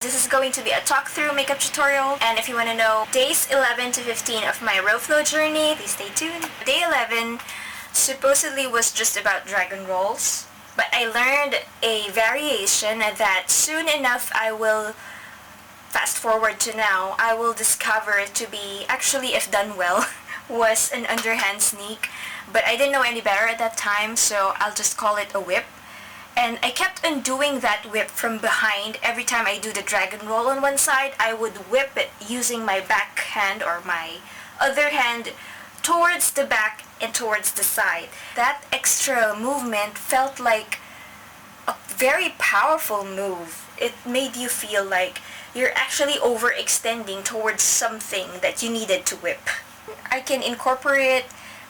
This is going to be a talk-through makeup tutorial, and if you want to know days 11 to 15 of my Ropeflow journey, please stay tuned. Day 11 supposedly was just about dragon rolls, but I learned a variation that soon enough I will, fast forward to now, I will discover to be, actually if done well, was an underhand sneak, but I didn't know any better at that time, so I'll just call it a whip. And I kept on doing that whip from behind. Every time I do the dragon roll on one side, I would whip it using my back hand or my other hand towards the back and towards the side. That extra movement felt like a very powerful move. It made you feel like you're actually overextending towards something that you needed to whip. I can incorporate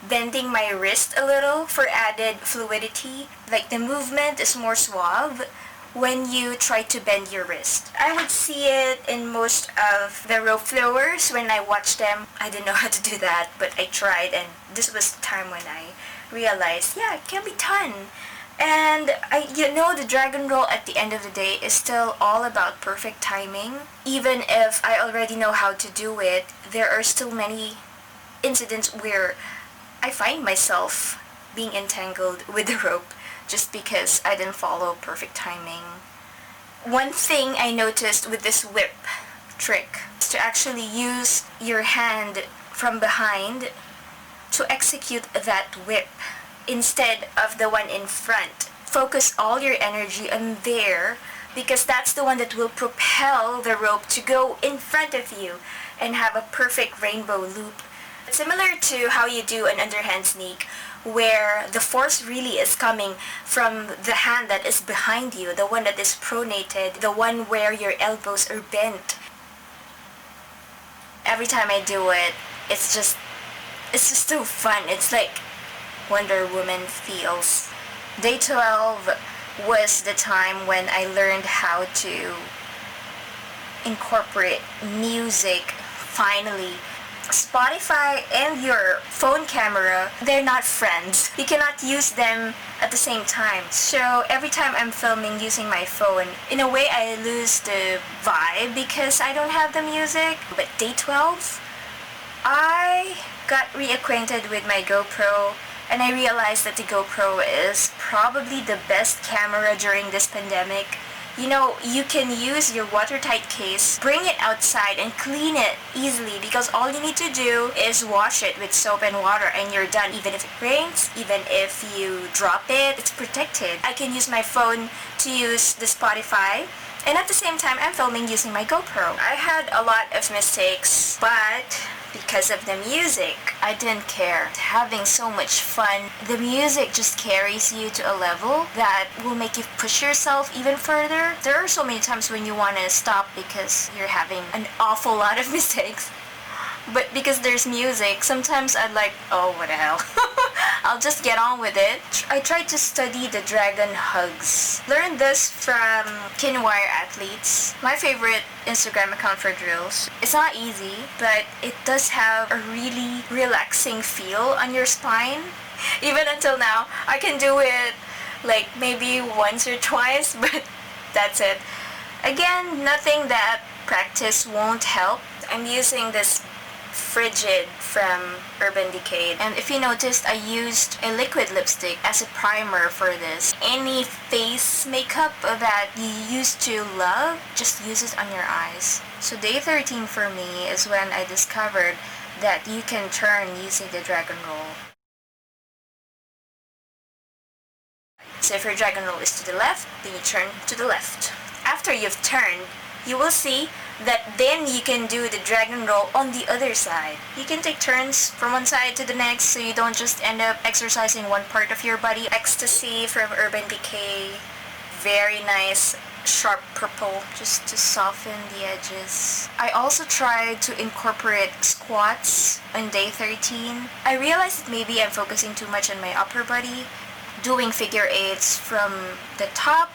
bending my wrist a little for added fluidity. Like the movement is more suave when you try to bend your wrist. I would see it in most of the Ropeflowers when I watched them. I didn't know how to do that, but I tried, and this was the time when I realized, yeah, it can be done. And the dragon roll at the end of the day is still all about perfect timing. Even if I already know how to do it, there are still many incidents where I find myself being entangled with the rope just because I didn't follow perfect timing. One thing I noticed with this whip trick is to actually use your hand from behind to execute that whip instead of the one in front. Focus all your energy on there because that's the one that will propel the rope to go in front of you and have a perfect rainbow loop. Similar to how you do an underhand sneak, where the force really is coming from the hand that is behind you, the one that is pronated, the one where your elbows are bent. Every time I do it, it's just so fun. It's like Wonder Woman feels. Day 12 was the time when I learned how to incorporate music, finally. Spotify and your phone camera, they're not friends. You cannot use them at the same time. So every time I'm filming using my phone, in a way I lose the vibe because I don't have the music. But day 12, I got reacquainted with my GoPro and I realized that the GoPro is probably the best camera during this pandemic. You can use your watertight case, bring it outside and clean it easily because all you need to do is wash it with soap and water and you're done. Even if it rains, even if you drop it, it's protected. I can use my phone to use the Spotify, and at the same time I'm filming using my GoPro. I had a lot of mistakes, but because of the music, I didn't care. Having so much fun, the music just carries you to a level that will make you push yourself even further. There are so many times when you want to stop because you're having an awful lot of mistakes. But because there's music, sometimes I'd like, oh, what the hell. I'll just get on with it. I tried to study the dragon hugs. Learned this from Kinwire Athletes, my favorite Instagram account for drills. It's not easy, but it does have a really relaxing feel on your spine. Even until now, I can do it like maybe once or twice, but that's it. Again, nothing that practice won't help. I'm using this Frigid from Urban Decay, and if you noticed, I used a liquid lipstick as a primer for this. Any face makeup that you used to love, just use it on your eyes. So day 13 for me is when I discovered that you can turn using the dragon roll. So if your dragon roll is to the left, then you turn to the left. After you've turned, you will see that then you can do the dragon roll on the other side. You can take turns from one side to the next so you don't just end up exercising one part of your body. Ecstasy from Urban Decay. Very nice sharp purple just to soften the edges. I also tried to incorporate squats on day 13. I realized that maybe I'm focusing too much on my upper body. Doing figure eights from the top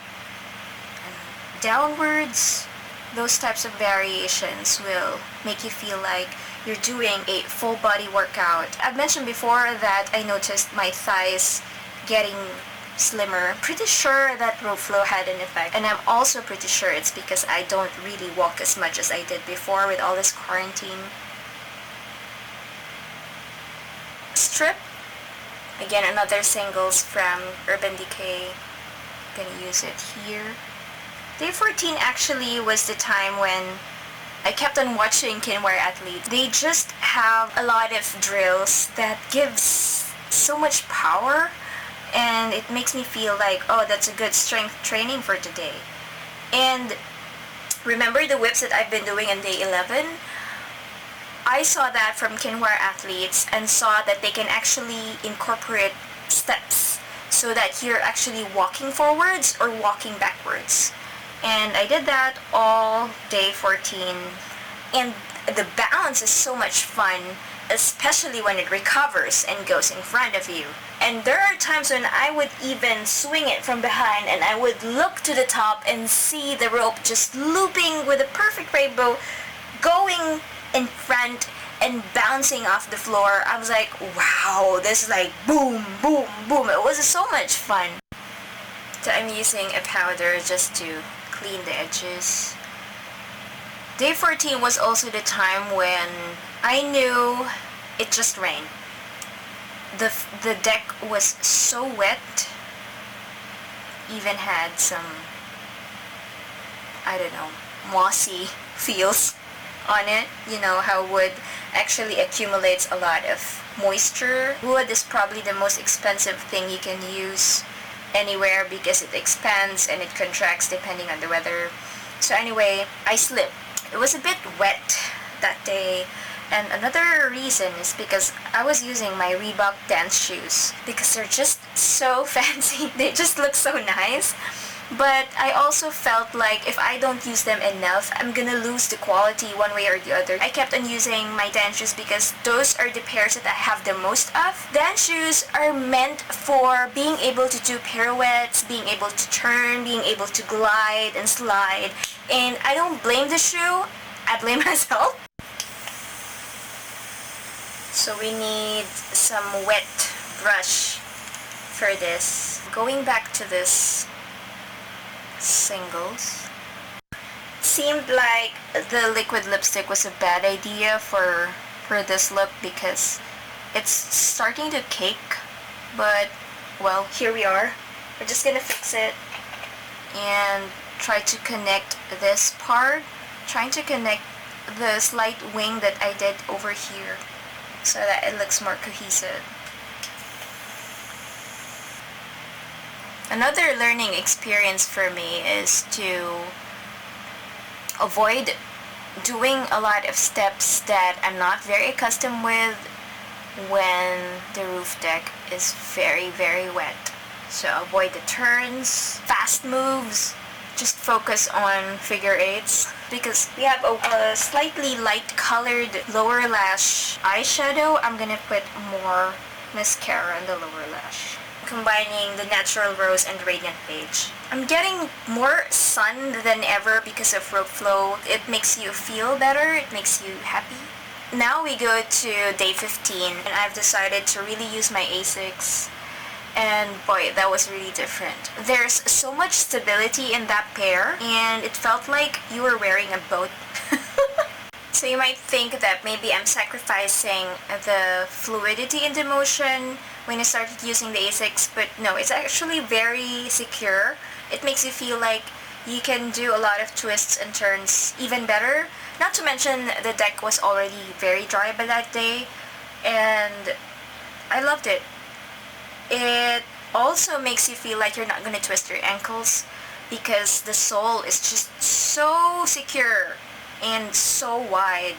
and downwards. Those types of variations will make you feel like you're doing a full body workout. I've mentioned before that I noticed my thighs getting slimmer. Pretty sure that Ropeflow had an effect, and I'm also pretty sure it's because I don't really walk as much as I did before with all this quarantine. Strip, again another singles from Urban Decay. Gonna use it here. Day 14 actually was the time when I kept on watching Kinware athletes. They just have a lot of drills that gives so much power, and it makes me feel like, oh, that's a good strength training for today. And remember the whips that I've been doing on day 11? I saw that from Kinware athletes and saw that they can actually incorporate steps so that you're actually walking forwards or walking backwards. And I did that all day 14, and the balance is so much fun, especially when it recovers and goes in front of you. And there are times when I would even swing it from behind and I would look to the top and see the rope just looping with a perfect rainbow going in front and bouncing off the floor. I was like, wow, this is like boom, boom, boom. It was so much fun. So I'm using a powder just to clean the edges. Day 14 was also the time when I knew it just rained. The deck was so wet, even had some, I don't know, mossy feels on it. You know how wood actually accumulates a lot of moisture. Wood is probably the most expensive thing you can use anywhere because it expands and it contracts depending on the weather. So anyway, I slipped. It was a bit wet that day, and another reason is because I was using my Reebok dance shoes because they're just so fancy. They just look so nice. But I also felt like if I don't use them enough, I'm gonna lose the quality one way or the other. I kept on using my dance shoes because those are the pairs that I have the most of. Dance shoes are meant for being able to do pirouettes, being able to turn, being able to glide and slide. And I don't blame the shoe, I blame myself. So we need some wet brush for this. Going back to this singles, seemed like the liquid lipstick was a bad idea for this look because it's starting to cake, but well, here we are. We're just gonna fix it and try to connect this part, trying to connect the slight wing that I did over here so that it looks more cohesive. Another learning experience for me is to avoid doing a lot of steps that I'm not very accustomed with when the roof deck is very, very wet. So avoid the turns, fast moves, just focus on figure eights because we have a slightly light colored lower lash eyeshadow. I'm gonna put more mascara on the lower lash, combining the Natural Rose and Radiant Beige. I'm getting more sun than ever because of Ropeflow. It makes you feel better, it makes you happy. Now we go to day 15 and I've decided to really use my Asics, and boy, that was really different. There's so much stability in that pair and it felt like you were wearing a boat. So you might think that maybe I'm sacrificing the fluidity in the motion when I started using the Asics, but no, it's actually very secure. It makes you feel like you can do a lot of twists and turns even better. Not to mention the deck was already very dry by that day and I loved it. It also makes you feel like you're not going to twist your ankles because the sole is just so secure and so wide.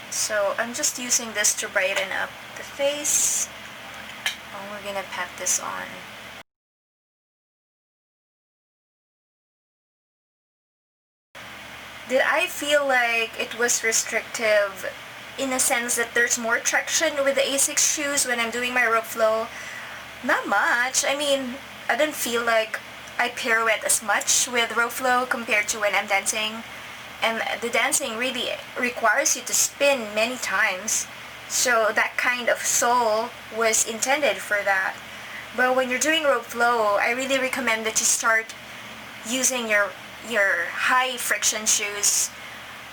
So I'm just using this to brighten up the face. Oh, we're gonna pat this on. Did I feel like it was restrictive in a sense that there's more traction with the Asics shoes when I'm doing my Ropeflow? Not much. I mean, I didn't feel like I pirouette as much with Ropeflow compared to when I'm dancing. And the dancing really requires you to spin many times. So that kind of sole was intended for that. But when you're doing Ropeflow, I really recommend that you start using your high friction shoes.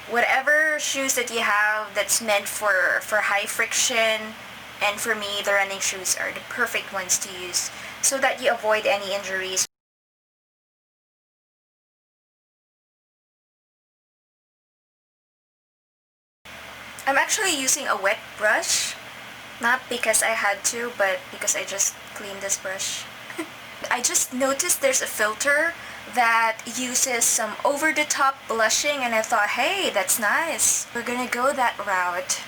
Whatever shoes that you have that's meant for high friction, and for me, the running shoes are the perfect ones to use so that you avoid any injuries. I'm actually using a wet brush, not because I had to, but because I just cleaned this brush. I just noticed there's a filter that uses some over-the-top blushing, and I thought, hey, that's nice. We're gonna go that route.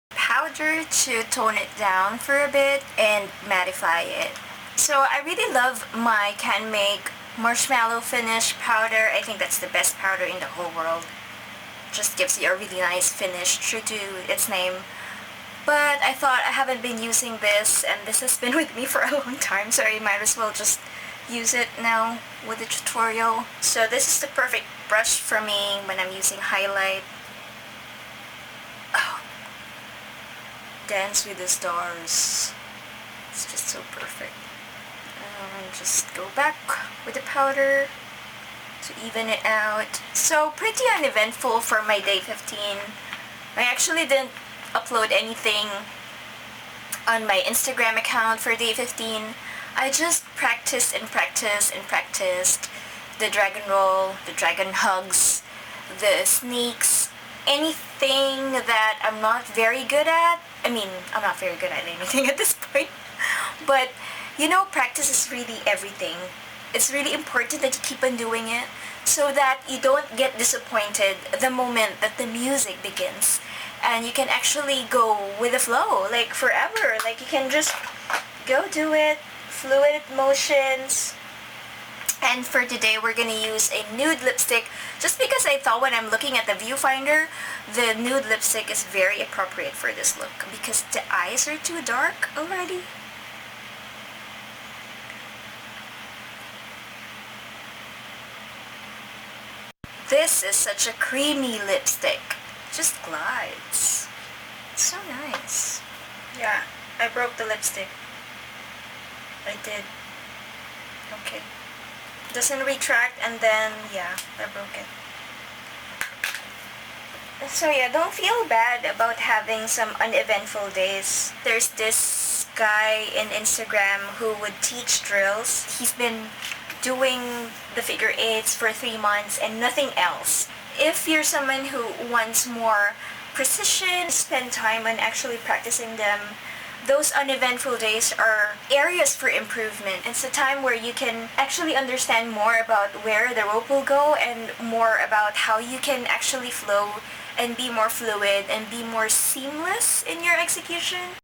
Powder to tone it down for a bit and mattify it. So I really love my Can Make Marshmallow Finish powder. I think that's the best powder in the whole world. Just gives you a really nice finish, true to its name. But I thought I haven't been using this, and this has been with me for a long time, so I might as well just use it now with the tutorial. So this is the perfect brush for me when I'm using highlight. Oh, dance with the stars. It's just so perfect. And just go back with the powder to even it out. So pretty uneventful for my day 15. I actually didn't upload anything on my Instagram account for day 15. I just practiced and practiced and practiced the dragon roll, the dragon hugs, the sneaks, anything that I'm not very good at. I mean, I'm not very good at anything at this point, but you know, practice is really everything. It's really important that you keep on doing it so that you don't get disappointed the moment that the music begins. And you can actually go with the flow, like forever. Like you can just go do it, fluid motions. And for today, we're gonna use a nude lipstick just because I thought when I'm looking at the viewfinder, the nude lipstick is very appropriate for this look because the eyes are too dark already. This is such a creamy lipstick. Just glides. It's so nice. Yeah, I broke the lipstick. I did. Okay. Doesn't retract, and then, yeah, I broke it. So yeah, don't feel bad about having some uneventful days. There's this guy in Instagram who would teach drills. He's been doing the figure eights for 3 months and nothing else. If you're someone who wants more precision, spend time on actually practicing them, those uneventful days are areas for improvement. It's a time where you can actually understand more about where the rope will go and more about how you can actually flow and be more fluid and be more seamless in your execution.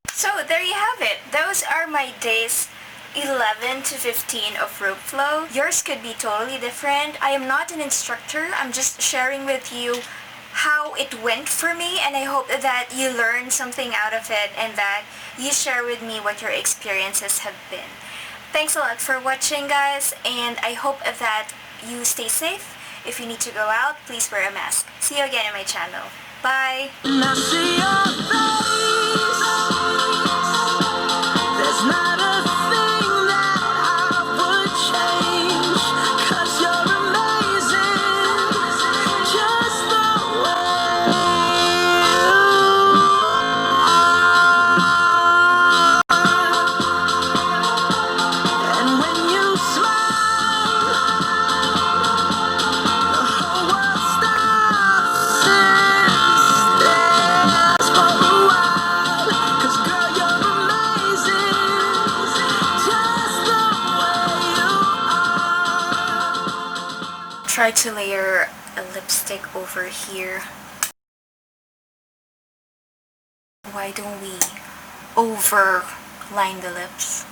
So there you have it. Those are my days 11 to 15 of Ropeflow. Yours could be totally different. I am not an instructor. I'm just sharing with you how it went for me, and I hope that you learn something out of it and that you share with me what your experiences have been. Thanks a lot for watching, guys, and I hope that you stay safe. If you need to go out, please wear a mask. See you again in my channel. Bye! There's not a thing that I would change, 'cause you're amazing, just the way you are. And when you smile, the whole world stops and stares for a while, 'cause girl, you're amazing. Try to layer a lipstick over here. Why don't we overline the lips?